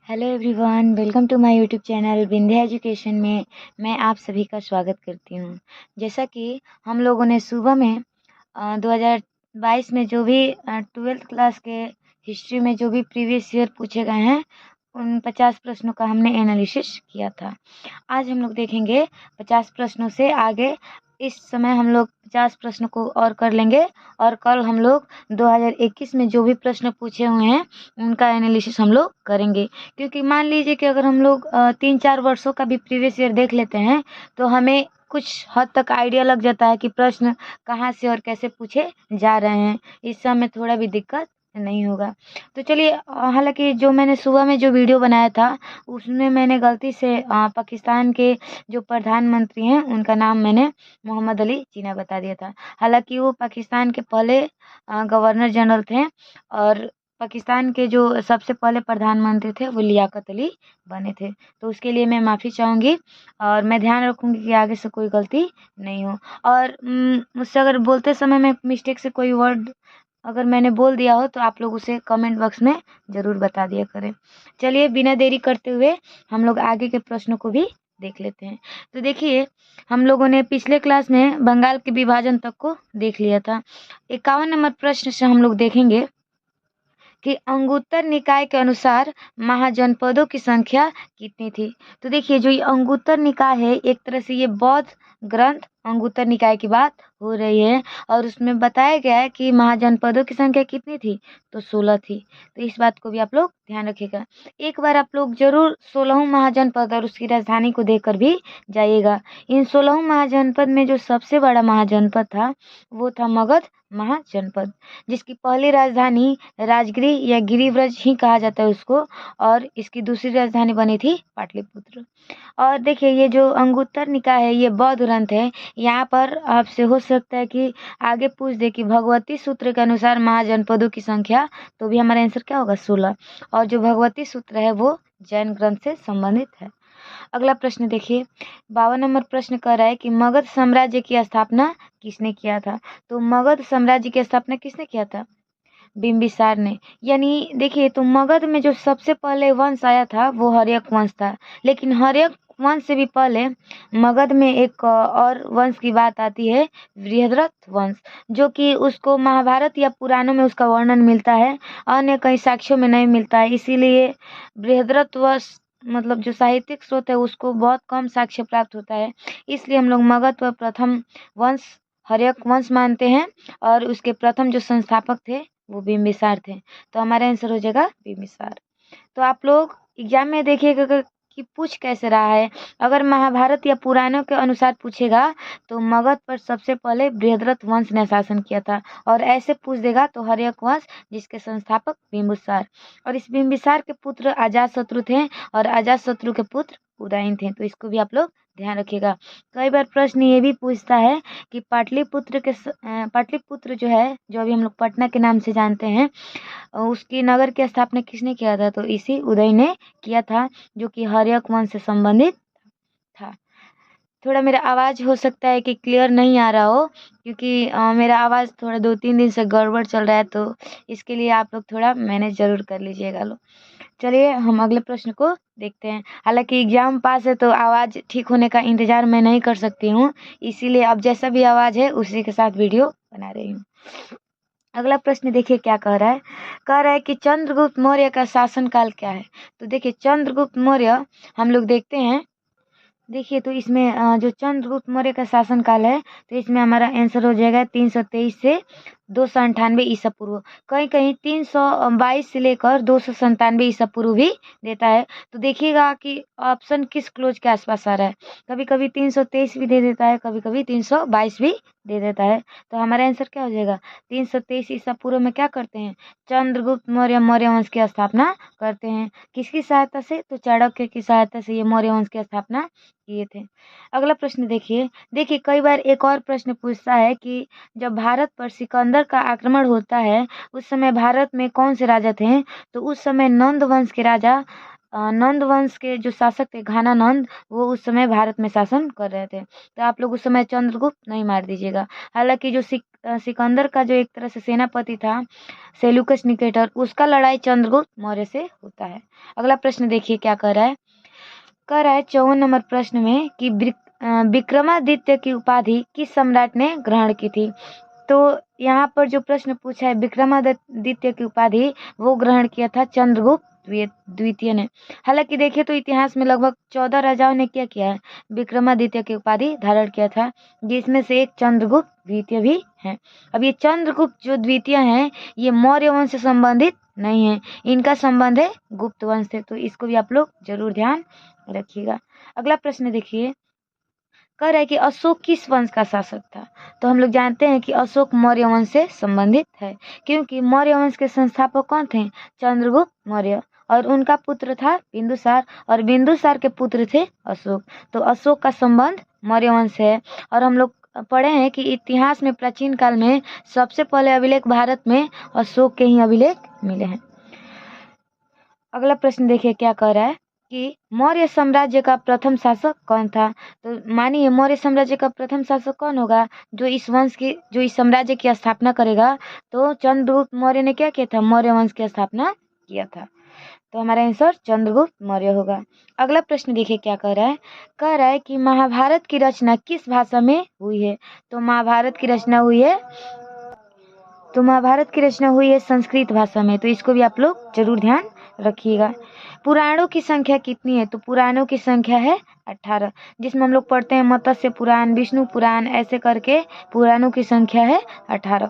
Hello everyone, welcome to my YouTube channel Vindhya Education में मैं आप सभी का स्वागत करती हूँ। जैसा कि हम लोगों ने सुबह में 2022 में जो भी 12th क्लास के हिस्ट्री में जो भी प्रीवियस ईयर पूछे गए हैं उन 50 प्रश्नों का हमने एनालिसिस किया था। आज हम लोग देखेंगे 50 प्रश्नों से आगे। इस समय हम लोग 50 प्रश्नों को और कर लेंगे और कल हम लोग 2021 में जो भी प्रश्न पूछे हुए हैं उनका एनालिसिस हम लोग करेंगे। क्योंकि मान लीजिए कि अगर हम लोग 3-4 वर्षों का भी प्रीवियस ईयर देख लेते हैं तो हमें कुछ हद तक आइडिया लग जाता है कि प्रश्न कहाँ से और कैसे पूछे जा रहे हैं। इससे हमें थोड़ा भी दिक्कत नहीं होगा। तो चलिए, हालांकि जो मैंने सुबह में जो वीडियो बनाया था उसमें मैंने गलती से पाकिस्तान के जो प्रधानमंत्री हैं उनका नाम मैंने मोहम्मद अली जिन्ना बता दिया था। हालांकि वो पाकिस्तान के पहले गवर्नर जनरल थे और पाकिस्तान के जो सबसे पहले प्रधानमंत्री थे वो लियाकत अली बने थे। तो उसके लिए मैं माफ़ी चाहूँगी और मैं ध्यान रखूँगी कि आगे से कोई गलती नहीं हो। और मुझसे अगर बोलते समय में मिस्टेक से कोई वर्ड अगर मैंने बोल दिया हो तो आप लोग उसे कमेंट बॉक्स में ज़रूर बता दिया करें। चलिए, बिना देरी करते हुए हम लोग आगे के प्रश्नों को भी देख लेते हैं। तो देखिए, हम लोगों ने पिछले क्लास में बंगाल के विभाजन तक को देख लिया था। 51 नंबर प्रश्न से हम लोग देखेंगे कि अंगुत्तर निकाय के अनुसार महाजनपदों की संख्या कितनी थी। तो देखिए, जो ये अंगुत्तर निकाय है एक तरह से ये बौद्ध ग्रंथ अंगुत्तर निकाय की बात हो रही है और उसमें बताया गया है कि महाजनपदों की संख्या कितनी थी, तो 16 थी। तो इस बात को भी आप लोग ध्यान रखिएगा। एक बार आप लोग जरूर 16 महाजनपद और उसकी राजधानी को देखकर भी जाइएगा। इन 16 महाजनपद में जो सबसे बड़ा महाजनपद था वो था मगध महाजनपद, जिसकी पहली राजधानी राजगिरी या गिरिव्रज ही कहा जाता है उसको, और इसकी दूसरी राजधानी बनी थी पाटलिपुत्र। और देखिए, ये जो अंगुत्तर निकाय है ये बौद्ध ग्रंथ है। यहाँ पर आपसे हो सकता है कि आगे पूछ दे कि भगवती सूत्र के अनुसार महाजनपदों की संख्या, तो भी हमारा आंसर क्या होगा? 16। और जो भगवती सूत्र है वो जैन ग्रंथ से संबंधित है। अगला प्रश्न देखिए, 52 नंबर प्रश्न कह रहा है कि मगध साम्राज्य की स्थापना किसने किया था। तो मगध साम्राज्य की स्थापना किसने किया था? बिंबिसार ने। यानी देखिए, तो मगध में जो सबसे पहले वंश आया था वो हर्यक वंश था। लेकिन हर्यक वंश से भी पहले मगध में एक और वंश की बात आती है, बृहद्रथ वंश, जो कि उसको महाभारत या पुराणों में उसका वर्णन मिलता है, अन्य कई साक्ष्यों में नहीं मिलता है। इसीलिए बृहद्रथ वंश मतलब जो साहित्यिक स्रोत है उसको बहुत कम साक्ष्य प्राप्त होता है। इसलिए हम लोग मगध पर प्रथम वंश हर्यक वंश मानते हैं और उसके प्रथम जो संस्थापक थे वो बिंबिसार थे। तो हमारा आंसर हो जाएगा बिंबिसार। तो आप लोग एग्जाम में देखिएगा कि पूछ कैसे रहा है। अगर महाभारत या पुराणों के अनुसार पूछेगा तो मगध पर सबसे पहले बृहद्रथ वंश ने शासन किया था, और ऐसे पूछ देगा तो हर्यक वंश जिसके संस्थापक बिंबिसार, और इस बिंबिसार के पुत्र अजातशत्रु थे और अजातशत्रु के पुत्र उदयन थे। तो इसको भी आप लोग ध्यान रखिएगा। कई बार प्रश्न ये भी पूछता है कि पाटलिपुत्र जो है, जो अभी हम लोग पटना के नाम से जानते हैं, उसकी नगर की स्थापना किसने किया था? तो इसी उदय ने किया था, जो कि हर्यक वंश से संबंधित था। थोड़ा मेरा आवाज़ हो सकता है कि क्लियर नहीं आ रहा हो, क्योंकि मेरा आवाज़ थोड़ा 2-3 दिन से गड़बड़ चल रहा है, तो इसके लिए आप लोग थोड़ा मैनेज ज़रूर कर लीजिएगा। लो, चलिए हम अगले प्रश्न को देखते हैं। हालांकि एग्जाम पास है तो आवाज़ ठीक होने का इंतज़ार मैं नहीं कर सकती हूँ, इसीलिए अब जैसा भी आवाज़ है उसी के साथ वीडियो बना रही हूँ। अगला प्रश्न देखिए क्या कह रहा है। कह रहा है कि चंद्रगुप्त मौर्य का शासनकाल क्या है। तो देखिए, चंद्रगुप्त मौर्य हम लोग देखते हैं। देखिए, तो इसमें जो चंद्रगुप्त मौर्य का शासनकाल है तो इसमें हमारा आंसर हो जाएगा 323 से 298 ईसा पूर्व। कहीं कहीं 322 से लेकर 297 ईसा पूर्व भी देता है। तो देखिएगा कि ऑप्शन किस क्लोज के आसपास आ रहा है। कभी कभी 323 भी दे देता है, कभी कभी 322 भी दे देता है। तो हमारा आंसर क्या हो जाएगा? 323 ईसा पूर्व में क्या करते हैं? चंद्रगुप्त मौर्य मौर्य वंश की स्थापना करते हैं। किसकी सहायता से? तो चाणक्य की सहायता से ये मौर्य वंश की स्थापना किए थे। अगला प्रश्न देखिए। देखिए, कई बार एक और प्रश्न पूछता है कि जब भारत पर सिकंदर का आक्रमण होता है उस समय भारत में कौन से राजा थे। तो उस समय नंद वंश के राजा नंद वंश के जो शासक थे घानानंद, वो उस समय भारत में शासन कर रहे थे। तो आप लोग उस समय चंद्रगुप्त नहीं मार दीजिएगा। हालांकि जो सिकंदर का जो एक तरह से सेनापति था सेल्यूकस निकेटर, उसका लड़ाई चंद्रगुप्त मौर्य से होता है। अगला प्रश्न देखिए क्या कह रहा है। कह रहा है 54 नंबर प्रश्न में कि विक्रमादित्य की उपाधि किस सम्राट ने ग्रहण की थी। तो यहाँ पर जो प्रश्न पूछा है विक्रमादित्य की उपाधि वो ग्रहण किया था चंद्रगुप्त द्वितीय ने। हालांकि देखिए तो इतिहास में लगभग 14 राजाओं ने क्या किया है, विक्रमादित्य की उपाधि धारण किया था, जिसमें से एक चंद्रगुप्त द्वितीय भी है। अब ये चंद्रगुप्त जो द्वितीय हैं ये मौर्य वंश से संबंधित नहीं है, इनका संबंध है गुप्त वंश से। तो इसको भी आप लोग जरूर ध्यान रखिएगा। अगला प्रश्न देखिए, कह रहा है कि अशोक किस वंश का शासक था। तो हम लोग जानते हैं कि अशोक मौर्य वंश से संबंधित है, क्योंकि मौर्य वंश के संस्थापक कौन थे, चंद्रगुप्त मौर्य, और उनका पुत्र था बिंदुसार, और बिंदुसार के पुत्र थे अशोक। तो अशोक का संबंध मौर्य वंश है। और हम लोग पढ़े हैं कि इतिहास में प्राचीन काल में सबसे पहले अभिलेख भारत में अशोक के ही अभिलेख मिले हैं। अगला प्रश्न देखिए क्या कह रहा है कि मौर्य साम्राज्य का प्रथम शासक कौन था। तो मानिए मौर्य साम्राज्य का प्रथम शासक कौन होगा, जो इस साम्राज्य की स्थापना करेगा। तो चंद्रगुप्त मौर्य ने क्या किया था, मौर्य वंश की स्थापना किया था। तो हमारा आंसर चंद्रगुप्त मौर्य होगा। अगला प्रश्न देखिए क्या कह रहा है कि महाभारत की रचना किस भाषा में हुई है। तो महाभारत की रचना हुई है संस्कृत भाषा में। तो इसको भी आप लोग जरूर ध्यान रखिएगा। पुराणों की संख्या कितनी है। तो पुराणों की संख्या है 18, जिसमें हम लोग पढ़ते हैं मत्स्य पुराण, विष्णु पुराण, ऐसे करके पुराणों की संख्या है 18।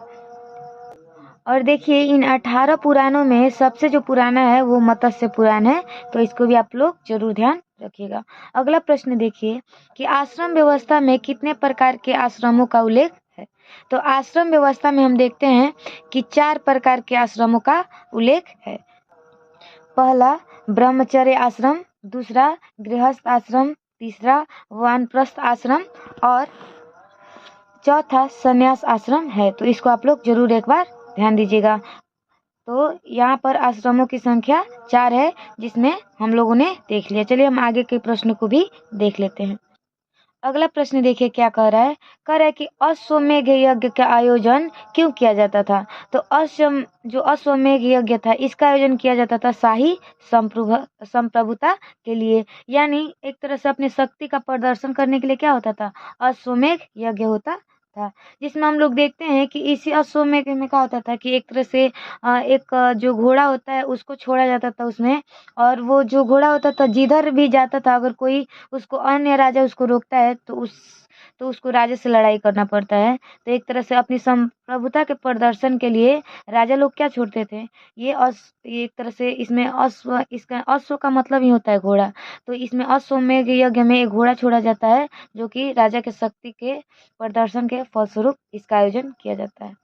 और देखिए इन 18 पुराणों में सबसे जो पुराना है वो मत्स्य पुराण है। तो इसको भी आप लोग जरूर ध्यान रखिएगा। अगला प्रश्न देखिए कि आश्रम व्यवस्था में कितने प्रकार के आश्रमों का उल्लेख है। तो आश्रम व्यवस्था में हम देखते हैं कि 4 प्रकार के आश्रमों का उल्लेख है। पहला ब्रह्मचर्य आश्रम, दूसरा गृहस्थ आश्रम, तीसरा वानप्रस्थ आश्रम और चौथा संन्यास आश्रम है। तो इसको आप लोग जरूर एक बार ध्यान दीजिएगा। तो यहाँ पर आश्रमों की संख्या 4 है, जिसमें हम लोगों ने देख लिया। चलिए हम आगे के प्रश्न को भी देख लेते हैं। अगला प्रश्न देखिए क्या कह रहा है कि अश्वमेध यज्ञ का आयोजन क्यों किया जाता था। तो जो अश्वमेध यज्ञ था इसका आयोजन किया जाता था शाही संप्रभुता के लिए, यानी एक तरह से अपनी शक्ति का प्रदर्शन करने के लिए क्या होता था, अश्वमेध यज्ञ होता था। जिसमें हम लोग देखते हैं कि इसी अश्वमेध में क्या होता था कि एक तरह से एक जो घोड़ा होता है उसको छोड़ा जाता था उसमें, और वो जो घोड़ा होता था जिधर भी जाता था अगर कोई उसको अन्य राजा उसको रोकता है तो उसको राजा से लड़ाई करना पड़ता है। तो एक तरह से अपनी संप्रभुता के प्रदर्शन के लिए राजा लोग क्या छोड़ते थे, ये एक तरह से इसमें इसका अश्व का मतलब ही होता है घोड़ा। तो इसमें अश्वमेध यज्ञ में एक घोड़ा छोड़ा जाता है, जो कि राजा के शक्ति के प्रदर्शन के फलस्वरूप इसका आयोजन किया जाता है।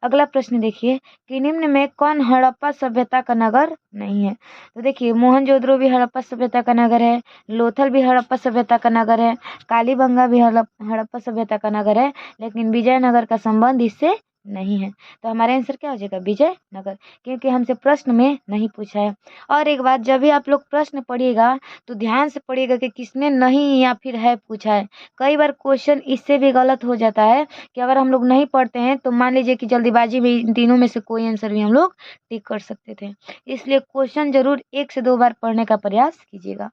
अगला प्रश्न देखिए कि निम्न में कौन हड़प्पा सभ्यता का नगर नहीं है। तो देखिए मोहनजोदड़ो भी हड़प्पा सभ्यता का नगर है, लोथल भी हड़प्पा सभ्यता का नगर है, कालीबंगा भी हड़प्पा सभ्यता का नगर है, लेकिन विजयनगर का संबंध इससे नहीं है। तो हमारा आंसर क्या हो जाएगा, विजयनगर, क्योंकि हमसे प्रश्न में नहीं पूछा है। और एक बात, जब भी आप लोग प्रश्न पढ़िएगा तो ध्यान से पढ़िएगा कि किसने नहीं या फिर है पूछा है। कई बार क्वेश्चन इससे भी गलत हो जाता है कि अगर हम लोग नहीं पढ़ते हैं तो मान लीजिए कि जल्दीबाजी में इन तीनों में से कोई आंसर भी हम लोग टिक कर सकते थे। इसलिए क्वेश्चन जरूर 1 से 2 बार पढ़ने का प्रयास कीजिएगा।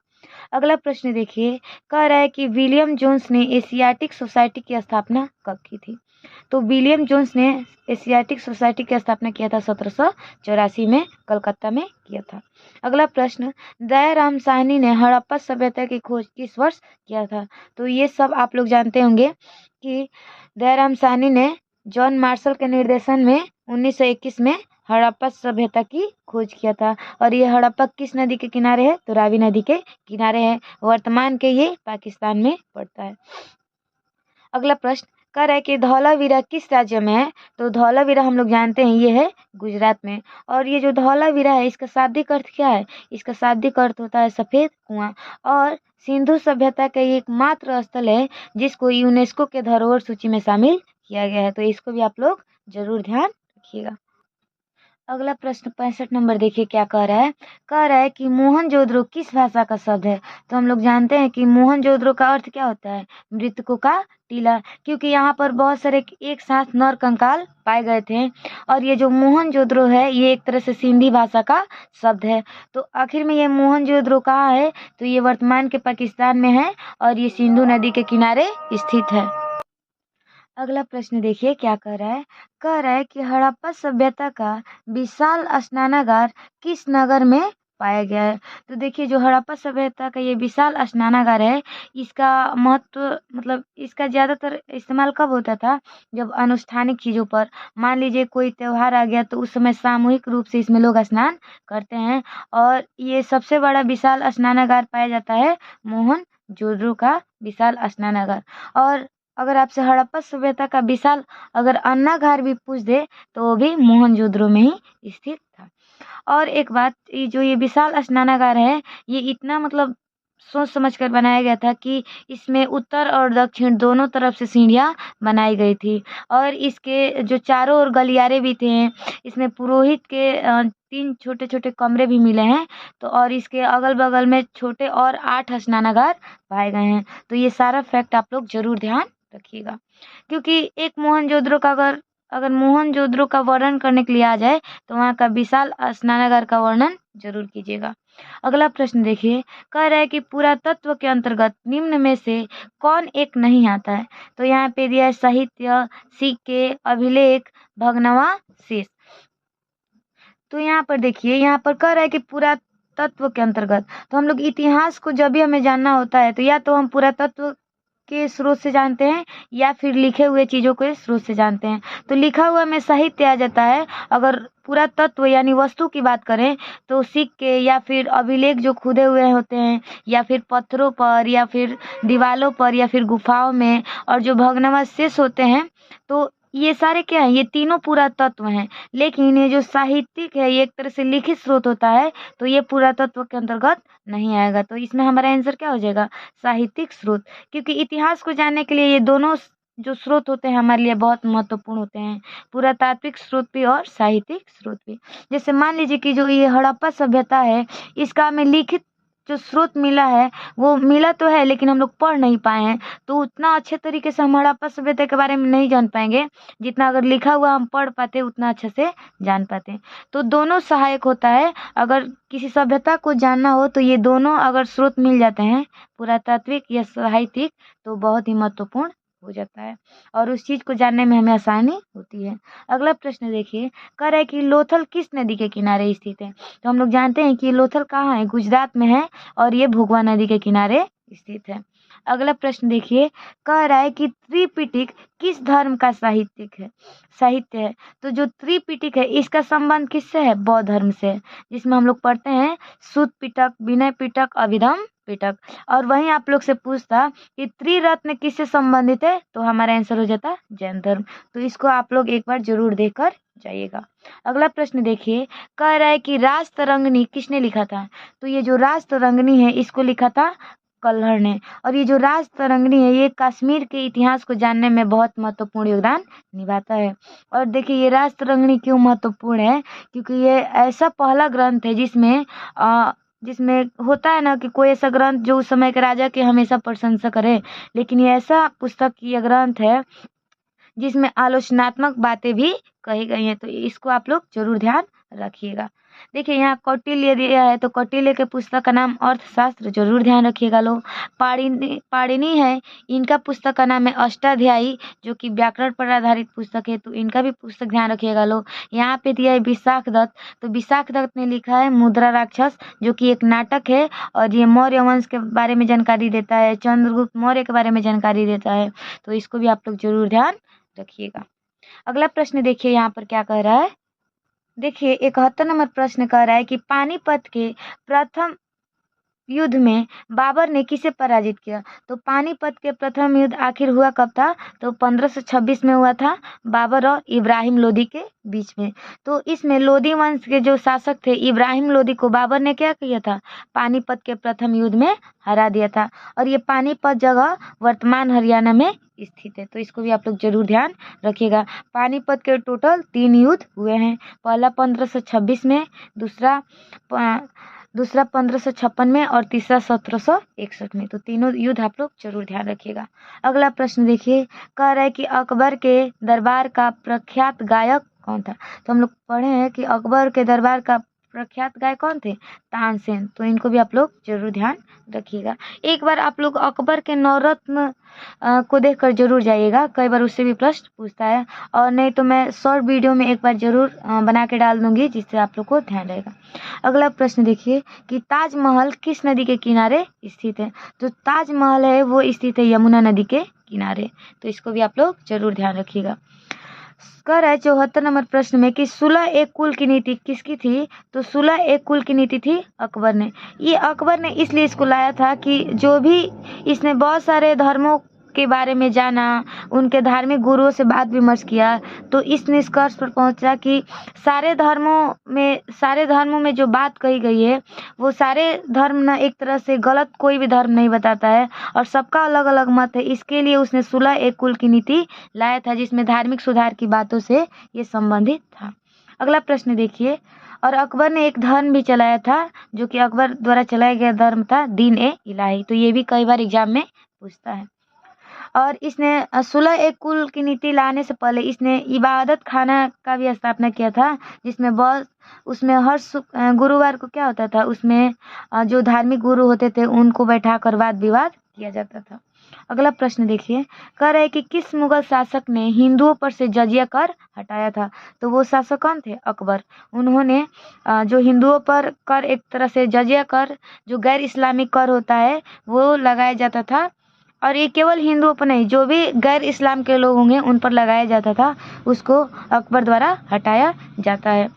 अगला प्रश्न देखिए, कह रहा है कि विलियम जोन्स ने एशियाटिक सोसाइटी की स्थापना कब की थी। तो विलियम जोन्स ने एशियाटिक सोसाइटी की स्थापना किया था 1784 में कलकत्ता में किया था। अगला प्रश्न, दयाराम साहनी ने हड़प्पा सभ्यता की खोज किस वर्ष किया था। तो ये सब आप लोग जानते होंगे कि दयाराम साहनी ने जॉन मार्शल के निर्देशन में 1921 में हड़प्पा सभ्यता की खोज किया था। और ये हड़प्पा किस नदी के किनारे है, तो रावी नदी के किनारे है। वर्तमान के ये पाकिस्तान में पड़ता है। अगला प्रश्न, कह रहा है कि धौलावीरा किस राज्य में है। तो धौलावीरा हम लोग जानते हैं ये है गुजरात में। और ये जो धौलावीरा है इसका शाब्दिक अर्थ क्या है, इसका शाब्दिक अर्थ होता है सफेद कुआं। और सिंधु सभ्यता का ये एकमात्र स्थल है जिसको यूनेस्को के धरोहर सूची में शामिल किया गया है। तो इसको भी आप लोग जरूर ध्यान रखिएगा। अगला प्रश्न 65 नंबर देखिए क्या कह रहा है कि मोहनजोदड़ो किस भाषा का शब्द है। तो हम लोग जानते हैं कि मोहनजोदड़ो का अर्थ क्या होता है, मृतकों का टीला, क्योंकि यहाँ पर बहुत सारे एक साथ नर कंकाल पाए गए थे। और ये जो मोहनजोदड़ो है ये एक तरह से सिंधी भाषा का शब्द है। तो आखिर में ये मोहनजोदड़ो कहाँ है, तो ये वर्तमान के पाकिस्तान में है और ये सिंधु नदी के किनारे स्थित है। अगला प्रश्न देखिए क्या कह रहा है कि हड़प्पा सभ्यता का विशाल स्नानागार किस नगर में पाया गया है। तो देखिए जो हड़प्पा सभ्यता का ये विशाल स्नानागार है, इसका महत्व मतलब इसका ज़्यादातर इस्तेमाल कब होता था, जब अनुष्ठानिक चीज़ों पर, मान लीजिए कोई त्यौहार आ गया तो उस समय सामूहिक रूप से इसमें लोग स्नान करते हैं। और ये सबसे बड़ा विशाल स्नानागार पाया जाता है मोहनजोदड़ो का विशाल स्नानागार। और अगर आपसे हड़प्पा सभ्यता का विशाल अगर अन्नागार भी पूछ दे तो वो भी मोहनजोदड़ो में ही स्थित था। और एक बात, ये जो ये विशाल स्नानागार है ये इतना मतलब सोच समझ कर बनाया गया था कि इसमें उत्तर और दक्षिण दोनों तरफ से सीढ़ियाँ बनाई गई थी। और इसके जो चारों ओर गलियारे भी थे, इसमें पुरोहित के 3 छोटे-छोटे कमरे भी मिले हैं। तो और इसके अगल-बगल में छोटे और 8 स्नानागार पाए गए हैं। तो ये सारा फैक्ट आप लोग ज़रूर ध्यान रखिएगा, क्योंकि एक मोहनजोदड़ो का अगर अगर मोहनजोदड़ो का वर्णन करने के लिए आ जाए तो वहाँ का विशाल स्नानागार का वर्णन जरूर कीजिएगा। अगला प्रश्न देखिए, कह रहा है कि पुरातत्व के अंतर्गत निम्न में से कौन एक नहीं आता है। तो यहाँ पे दिया है साहित्य, सिक्के, अभिलेख, भग्नावशेष। तो यहाँ पर देखिए, यहाँ पर कह रहा है कि पुरातत्व के अंतर्गत, तो हम लोग इतिहास को जब भी हमें जानना होता है तो या तो हम पुरातत्व के स्रोत से जानते हैं या फिर लिखे हुए चीज़ों के स्रोत से जानते हैं। तो लिखा हुआ में साहित्य आ जाता है। अगर पुरातत्व यानी वस्तु की बात करें तो सिक्के या फिर अभिलेख जो खुदे हुए होते हैं या फिर पत्थरों पर या फिर दीवालों पर या फिर गुफाओं में, और जो भग्नावशेष होते हैं, तो ये सारे क्या हैं, ये तीनों पुरातत्व हैं। लेकिन ये जो साहित्यिक है ये एक तरह से लिखित स्रोत होता है, तो ये पुरातत्व के अंतर्गत नहीं आएगा। तो इसमें हमारा आंसर क्या हो जाएगा, साहित्यिक स्रोत, क्योंकि इतिहास को जानने के लिए ये दोनों जो स्रोत होते हैं हमारे लिए बहुत महत्वपूर्ण होते हैं, पुरातात्विक स्रोत भी और साहित्यिक स्रोत भी। जैसे मान लीजिए कि जो ये हड़प्पा सभ्यता है इसका हमें लिखित जो स्रोत मिला है वो मिला तो है लेकिन हम लोग पढ़ नहीं पाए हैं, तो उतना अच्छे तरीके से हम हड़प्पा सभ्यता के बारे में नहीं जान पाएंगे जितना अगर लिखा हुआ हम पढ़ पाते उतना अच्छे से जान पाते। तो दोनों सहायक होता है। अगर किसी सभ्यता को जानना हो तो ये दोनों अगर स्रोत मिल जाते हैं, पुरातात्विक या साहित्यिक, तो बहुत ही महत्वपूर्ण हो जाता है और उस चीज़ को जानने में हमें आसानी होती है। अगला प्रश्न देखिए, कह रहा है कि लोथल किस नदी के किनारे स्थित है। तो हम लोग जानते हैं कि लोथल कहाँ है, गुजरात में है और ये भोगवा नदी के किनारे स्थित है। अगला प्रश्न देखिए, कह रहा है कि त्रिपिटक किस धर्म का साहित्य है। तो जो त्रिपिटक है इसका संबंध किससे है, बौद्ध धर्म से, जिसमें हम लोग पढ़ते हैं सुत्त पिटक, विनय पिटक, अभिधम पिटक। और वहीं आप लोग से पूछता कि त्रिरत्न किससे संबंधित है, तो हमारा आंसर हो जाता जैन धर्म। तो इसको आप लोग एक बार जरूर देखकर जाइएगा। अगला प्रश्न देखिए, कह रहा है कि रास तरंगिणी किसने लिखा था। तो ये जो रास तरंगिणी है इसको लिखा था कल्हड़ ने। और ये जो रास तरंगिणी है ये कश्मीर के इतिहास को जानने में बहुत महत्वपूर्ण योगदान निभाता है। और देखिए ये रास तरंगिणी क्यों महत्वपूर्ण है, क्योंकि ये ऐसा पहला ग्रंथ है जिसमें होता है ना कि कोई ऐसा ग्रंथ जो उस समय के राजा की हमेशा प्रशंसा करे, लेकिन ये ऐसा पुस्तक ये ग्रंथ है जिसमें आलोचनात्मक बातें भी कही गई हैं। तो इसको आप लोग जरूर ध्यान रखिएगा। देखिए यहाँ कौटिल्य दिया है, तो कौटिल्य के पुस्तक का नाम अर्थशास्त्र, जरूर ध्यान रखिएगा लोग। पाणिनि है, इनका पुस्तक का नाम है अष्टाध्यायी, जो कि व्याकरण पर आधारित पुस्तक है, तो इनका भी पुस्तक ध्यान रखिएगा लोग। यहाँ पे दिया है विशाख दत्त, तो विशाख दत्त ने लिखा है मुद्रा राक्षस, जो कि एक नाटक है और ये मौर्य वंश के बारे में जानकारी देता है, चंद्रगुप्त मौर्य के बारे में जानकारी देता है। तो इसको भी आप लोग जरूर ध्यान रखिएगा। अगला प्रश्न देखिए यहाँ पर क्या कह रहा है। देखिए 71 नंबर प्रश्न कह रहा है कि पानीपत के प्रथम युद्ध में बाबर ने किसे पराजित किया? तो पानीपत के प्रथम युद्ध आखिर हुआ कब था? तो 1526 में हुआ था, बाबर और इब्राहिम लोदी के बीच में। तो इसमें लोदी वंश के जो शासक थे इब्राहिम लोदी को बाबर ने क्या किया था? पानीपत के प्रथम युद्ध में हरा दिया था। और ये पानीपत जगह वर्तमान हरियाणा में स्थित है, तो इसको भी आप लोग जरूर ध्यान रखिएगा। पानीपत के टोटल 3 युद्ध हुए हैं, पहला 1526 में, दूसरा 1556 में और तीसरा 1761 में। तो तीनों युद्ध आप लोग जरूर ध्यान रखिएगा। अगला प्रश्न देखिए, कह रहा है कि अकबर के दरबार का प्रख्यात गायक कौन था? तो हम लोग पढ़े हैं कि अकबर के दरबार का प्रख्यात गायक कौन थे? तानसेन। तो इनको भी आप लोग जरूर ध्यान रखिएगा। एक बार आप लोग अकबर के नवरत्न को देखकर जरूर जाइएगा, कई बार उससे भी प्रश्न पूछता है, और नहीं तो मैं शॉर्ट वीडियो में एक बार जरूर बना के डाल दूंगी, जिससे आप लोग को ध्यान रहेगा। अगला प्रश्न देखिए कि ताजमहल किस नदी के किनारे स्थित है? तो ताजमहल है वो स्थित है यमुना नदी के किनारे। तो इसको भी आप लोग जरूर ध्यान रखिएगा। कर है 74 नंबर प्रश्न में कि सुलह एक कुल की नीति किसकी थी? तो सुलह एक कुल की नीति थी अकबर ने। ये अकबर ने इसलिए इसको लाया था कि जो भी इसने बहुत सारे धर्मों के बारे में जाना, उनके धार्मिक गुरुओं से बात विमर्श किया, तो इस निष्कर्ष पर पहुंचा कि सारे धर्मों में जो बात कही गई है वो सारे धर्म ना एक तरह से गलत कोई भी धर्म नहीं बताता है, और सबका अलग अलग मत है। इसके लिए उसने सुलह एक कुल की नीति लाया था, जिसमें धार्मिक सुधार की बातों से ये संबंधित था। अगला प्रश्न देखिए, और अकबर ने एक धर्म भी चलाया था, जो कि अकबर द्वारा चलाया गया धर्म था दीन ए इलाही। तो ये भी कई बार एग्जाम में पूछता है। और इसने सुलह एक कुल की नीति लाने से पहले इसने इबादत खाना का भी स्थापना किया था, जिसमें उसमें हर गुरुवार को क्या होता था, उसमें जो धार्मिक गुरु होते थे उनको बैठाकर वाद विवाद किया जाता था। अगला प्रश्न देखिए, कह रहे हैं कि किस मुगल शासक ने हिंदुओं पर से जजिया कर हटाया था? तो वो शासक कौन थे? अकबर। उन्होंने जो हिंदुओं पर कर, एक तरह से जजिया कर, जो गैर इस्लामिक कर होता है, वो लगाया जाता था, और ये केवल हिंदुओं पर नहीं, जो भी गैर इस्लाम के लोग होंगे उन पर लगाया जाता था, उसको अकबर द्वारा हटाया जाता है।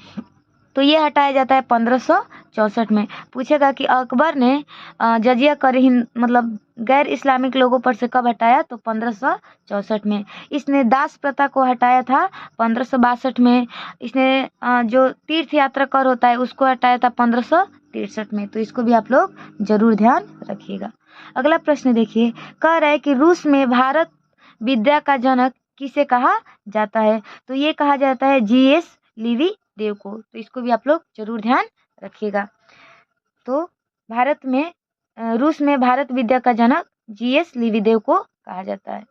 तो ये हटाया जाता है 1564 में। पूछेगा कि अकबर ने जजिया कर मतलब गैर इस्लामिक लोगों पर से कब हटाया? तो 1564 में। इसने दास प्रथा को हटाया था 1562 में। इसने जो तीर्थ यात्रा कर होता है उसको हटाया था 1563 में। तो इसको भी आप लोग जरूर ध्यान रखिएगा। अगला प्रश्न देखिए, कह रहा है कि रूस में भारत विद्या का जनक किसे कहा जाता है? तो ये कहा जाता है जीएस लिवी देव को। तो इसको भी आप लोग जरूर ध्यान रखिएगा। तो रूस में भारत विद्या का जनक जीएस लिवी देव को कहा जाता है।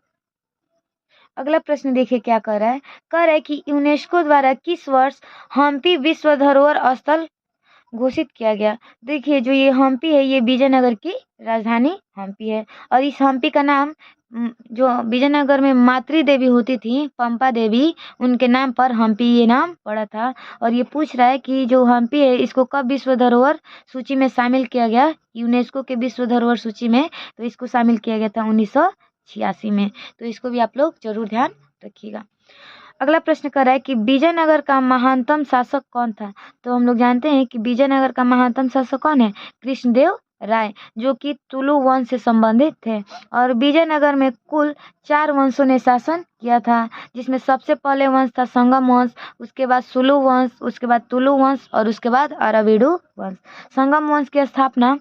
अगला प्रश्न देखिए क्या कह रहा है, कह रहा है कि यूनेस्को द्वारा किस वर्ष हम्पी विश्व धरोहर स्थल घोषित किया गया? देखिए, जो ये हम्पी है ये विजयनगर की राजधानी हम्पी है, और इस हम्पी का नाम जो विजयनगर में मातृ देवी होती थी पंपा देवी, उनके नाम पर हम्पी ये नाम पड़ा था। और ये पूछ रहा है कि जो हम्पी है इसको कब विश्व धरोहर सूची में शामिल किया गया? यूनेस्को के विश्व धरोहर सूची में तो इसको शामिल किया गया था 1986 में। तो इसको भी आप लोग जरूर ध्यान रखिएगा। अगला प्रश्न कर रहा है कि विजयनगर का महानतम शासक कौन था? तो हम लोग जानते हैं कि विजयनगर का महानतम शासक कौन है? कृष्णदेव राय, जो कि तुलु वंश से संबंधित थे। और विजयनगर में कुल 4 वंशों ने शासन किया था, जिसमें सबसे पहले वंश था संगम वंश, उसके बाद सुलु वंश, उसके बाद तुलु वंश, और उसके बाद अराविडु वंश। संगम वंश की स्थापना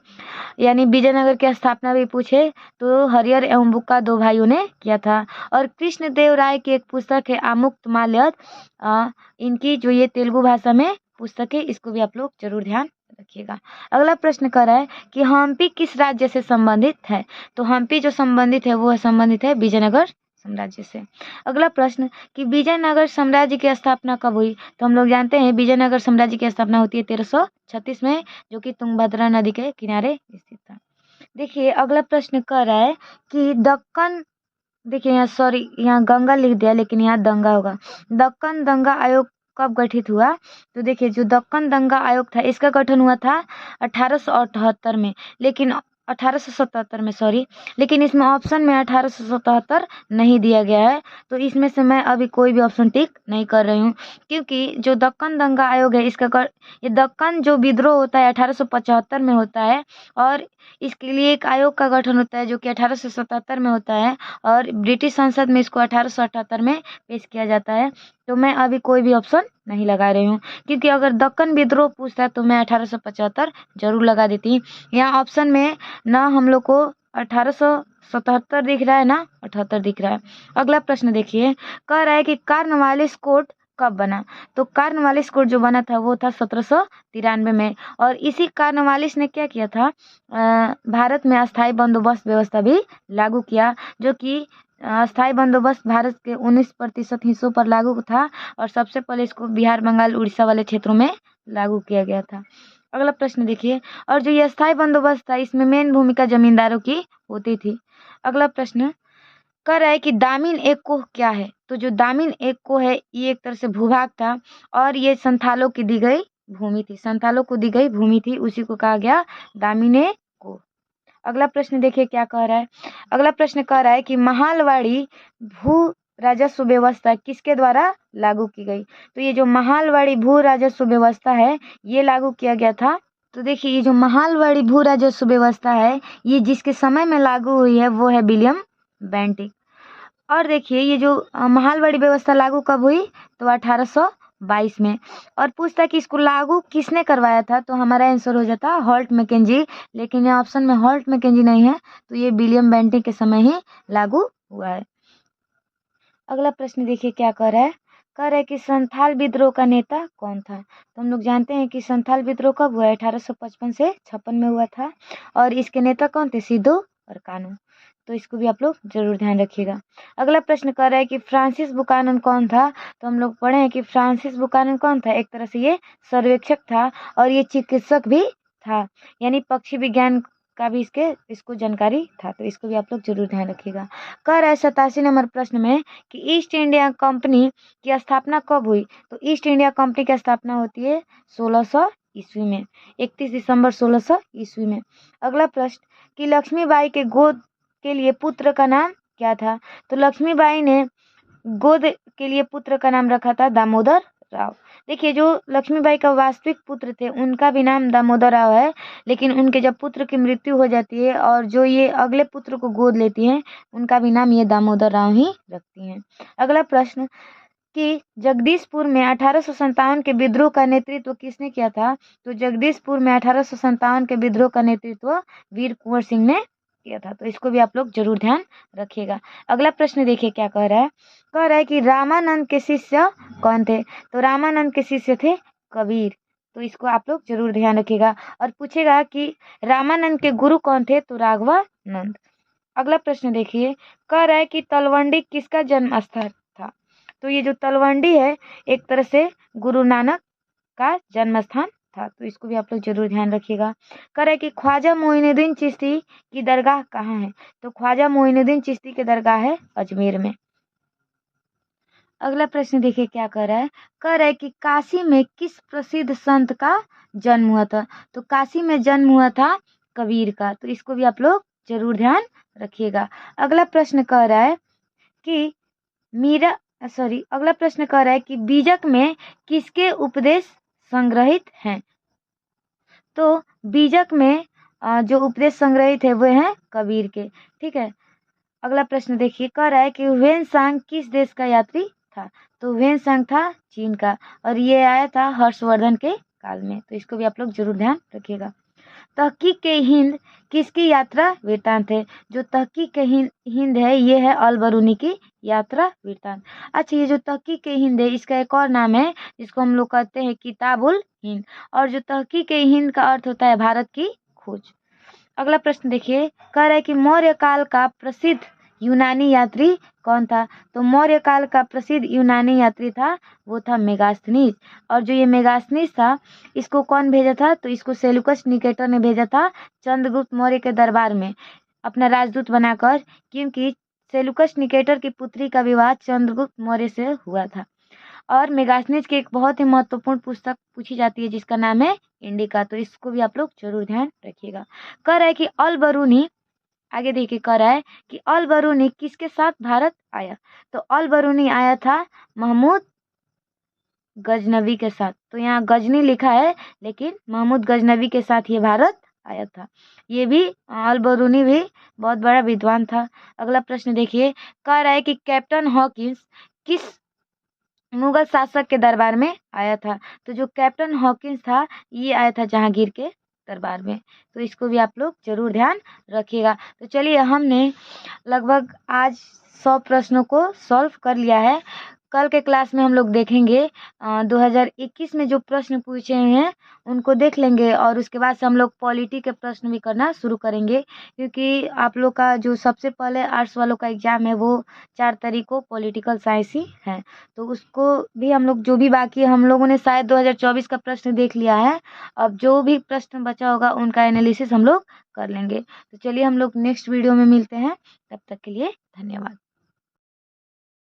यानी विजयनगर की स्थापना भी पूछे तो हरिहर एवं बुक्का 2 भाइयों ने किया था। और कृष्णदेव राय की एक पुस्तक है आमुक्तमाल्यद, इनकी जो ये तेलुगु भाषा में पुस्तक है, इसको भी आप लोग जरूर ध्यान रखिएगा। अगला प्रश्न कर रहा है कि हम्पी किस राज्य से संबंधित है? तो हम्पी जो संबंधित है वो संबंधित है विजयनगर साम्राज्य से। अगला प्रश्न कि विजयनगर साम्राज्य की स्थापना कब हुई? तो हम लोग जानते हैं विजयनगर साम्राज्य की स्थापना होती है 1336 में, जो कि तुंगभद्रा नदी के किनारे स्थित था। देखिए, अगला प्रश्न कर रहा है कि दक्कन, देखिए यहाँ गंगा लिख दिया लेकिन यहाँ दंगा होगा। दक्कन दंगा आयोग कब गठित हुआ? तो देखिए, जो दक्कन दंगा आयोग था इसका गठन हुआ था 1878 में, लेकिन 1877 में, सॉरी, लेकिन इसमें ऑप्शन में 1877 नहीं दिया गया है, तो इसमें से मैं अभी कोई भी ऑप्शन टिक नहीं कर रही हूँ, क्योंकि जो दक्कन दंगा आयोग है ये दक्कन जो विद्रोह होता है 1875 में होता है, और इसके लिए एक आयोग का गठन होता है जो कि 1877 में होता है, और ब्रिटिश संसद में इसको 1878 में पेश किया जाता है। तो मैं अभी कोई भी ऑप्शन नहीं लगा रही हूँ, क्योंकि अगर दक्कन विद्रोह पूछता है तो मैं 1875 जरूर लगा देती। यहाँ ऑप्शन में ना हम लोग को 1877 दिख रहा है ना 78 दिख रहा है। अगला प्रश्न देखिए, कह रहा है कि कार्नवालिस कोड कब बना। तो कार्नवालिस कोड जो बना था वो था 1793 में, और इसी कार्नवालिस ने क्या किया था, भारत में अस्थायी बंदोबस्त व्यवस्था भी लागू किया, जो कि अस्थायी बंदोबस्त भारत के 19% हिस्सों पर लागू था, और सबसे पहले इसको बिहार, बंगाल, उड़ीसा वाले क्षेत्रों में लागू किया गया था। अगला प्रश्न देखिए, और जो ये अस्थायी बंदोबस्त था इसमें मेन भूमिका जमींदारों की होती थी। अगला प्रश्न कह रहा है कि दामिन एक्को क्या है। तो जो दामिन एक्को है ये एक तरह से भूभाग था, और ये संथालों की दी गई भूमि थी, संथालों को दी गई भूमि थी, उसी को कहा गया दामिन एक्को। अगला प्रश्न देखिए क्या कह रहा है। अगला प्रश्न कह रहा है कि महालवाड़ी भू राजस्व व्यवस्था किसके द्वारा लागू की गई। तो ये जो महालवाड़ी भू राजस्व व्यवस्था है ये लागू किया गया था। तो देखिए ये जो महालवाड़ी भू राजस्व व्यवस्था है ये जिसके समय में लागू हुई है वो है विलियम बेंटिक। और देखिए ये जो महालवाड़ी व्यवस्था लागू कब हुई, तो 1822 में। और पूछता है कि इसको लागू किसने करवाया था, तो हमारा आंसर हो जाता हॉल्ट मैकेंजी, लेकिन ये ऑप्शन में हॉल्ट मैकेंजी नहीं है, तो ये विलियम बेंटिक के समय ही लागू हुआ है। अगला प्रश्न देखिए क्या कह रहा है। कह रहा है कि संथाल विद्रोह का नेता कौन था। तो हम लोग जानते हैं कि संथाल विद्रोह कब हुआ, 1855 से 56 में हुआ था, और इसके नेता कौन थे, सिद्धू और कान्हू। तो इसको भी आप लोग जरूर ध्यान रखिएगा। अगला प्रश्न कर रहा है कि फ्रांसिस बुकानन कौन था। तो हम लोग पढ़े हैं कि फ्रांसिस बुकानन कौन था, एक तरह से ये सर्वेक्षक था, और ये चिकित्सक भी था, यानी पक्षी विज्ञान का भी इसको जानकारी था, तो इसको भी आप लोग जरूर ध्यान रखिएगा। कह रहा है 87 नंबर प्रश्न में कि ईस्ट इंडिया कंपनी की स्थापना कब हुई। तो ईस्ट इंडिया कंपनी की स्थापना होती है 1600 ईस्वी में, 31 दिसंबर 1600 ईस्वी में। अगला प्रश्न कि लक्ष्मीबाई के गोद के लिए पुत्र का नाम क्या था। तो लक्ष्मीबाई ने गोद के लिए पुत्र का नाम रखा था दामोदर राव। देखिए जो लक्ष्मीबाई का वास्तविक पुत्र थे उनका भी नाम दामोदर राव है, लेकिन उनके जब पुत्र की मृत्यु हो जाती है और जो ये अगले पुत्र को गोद लेती हैं उनका भी नाम ये दामोदर राव ही रखती हैं। अगला प्रश्न कि जगदीशपुर में 1857 के विद्रोह का नेतृत्व किसने किया था। तो जगदीशपुर में 1857 के विद्रोह का नेतृत्व वीर कुंवर सिंह ने किया था, तो इसको भी आप लोग जरूर ध्यान रखिएगा। अगला प्रश्न देखिए क्या कह रहा है। कह रहा है कि रामानंद के शिष्य कौन थे। तो रामानंद के शिष्य थे कबीर, तो इसको आप लोग जरूर ध्यान रखिएगा। और पूछेगा कि रामानंद के गुरु कौन थे, तो राघवानंद। अगला प्रश्न देखिए, कह रहा है कि तलवंडी किसका जन्म स्थल था। तो ये जो तलवंडी है एक तरह से गुरु नानक का जन्म स्थान था, तो इसको भी आप लोग जरूर ध्यान रखिएगा। कह रहा है कि ख्वाजा मोइनुद्दीन चिश्ती की दरगाह कहाँ है। तो ख्वाजा मोइनुद्दीन चिश्ती की दरगाह है अजमेर में। अगला प्रश्न देखिए क्या कह रहा है। कह रहा है कि काशी में किस प्रसिद्ध संत का जन्म हुआ था। तो काशी में जन्म हुआ था कबीर का, तो इसको भी आप लोग जरूर ध्यान रखिएगा। अगला प्रश्न कह रहा है कि अगला प्रश्न कह रहा है कि बीजक में किसके उपदेश संग्रहित हैं। तो बीजक में जो उपदेश संग्रहित है वो हैं कबीर के, ठीक है। अगला प्रश्न देखिए, कह रहा है कि ह्वेनसांग किस देश का यात्री था। तो ह्वेनसांग था चीन का, और ये आया था हर्षवर्धन के काल में, तो इसको भी आप लोग जरूर ध्यान रखिएगा। तहकीक के हिंद किसकी यात्रा वृत्तांत है। जो तहकीक के हिंद है ये है अल बरूनी की यात्रा वृत्तांत। अच्छा ये जो तहकीक के हिंद है इसका एक और नाम है जिसको हम लोग कहते हैं किताबुल हिंद, और जो तहकीक के हिंद का अर्थ होता है भारत की खोज। अगला प्रश्न देखिए, कह रहा है कि मौर्य काल का प्रसिद्ध यूनानी यात्री कौन था। तो मौर्य काल का प्रसिद्ध यूनानी यात्री था वो था मेगास्थनीज, और जो ये मेगास्थनीज था इसको कौन भेजा था। तो इसको सेल्यूकस निकेटर ने भेजा था चंद्रगुप्त मौर्य के दरबार में अपना राजदूत बनाकर, क्योंकि सेल्यूकस निकेटर की पुत्री का विवाह चंद्रगुप्त मौर्य से हुआ था। और मेगास्थनीज की एक बहुत ही महत्वपूर्ण पुस्तक पूछी जाती है जिसका नाम है इंडिका, तो इसको भी आप लोग जरूर ध्यान रखिएगा। कह रहा है कि अल बरूनी, आगे देखिए कह रहा है कि अल बरूनी किसके साथ भारत आया, तो अल बरूनी आया था महमूद गजनवी के साथ। तो यहाँ गजनी लिखा है लेकिन महमूद गजनवी के साथ ये भारत आया था। ये भी अल बरूनी भी बहुत बड़ा विद्वान था। अगला प्रश्न देखिए, कह रहा है कि कैप्टन हॉकिंस किस मुगल शासक के दरबार में आया था, तो जो कैप्टन हॉकिंस था ये आया था जहांगीर के दरबार में। तो इसको भी आप लोग जरूर ध्यान रखिएगा। तो चलिए, हमने लगभग आज 100 प्रश्नों को सॉल्व कर लिया है। कल के क्लास में हम लोग देखेंगे 2021 में जो प्रश्न पूछे हैं उनको देख लेंगे, और उसके बाद से हम लोग पॉलिटी के प्रश्न भी करना शुरू करेंगे, क्योंकि आप लोग का जो सबसे पहले आर्ट्स वालों का एग्जाम है वो 4 तारीख को पॉलिटिकल साइंस ही है। तो उसको भी हम लोग, जो भी बाकी है, हम लोगों ने शायद 2024 का प्रश्न देख लिया है। अब जो भी प्रश्न बचा होगा उनका एनालिसिस हम लोग कर लेंगे। तो चलिए, हम लोग नेक्स्ट वीडियो में मिलते हैं। तब तक के लिए धन्यवाद।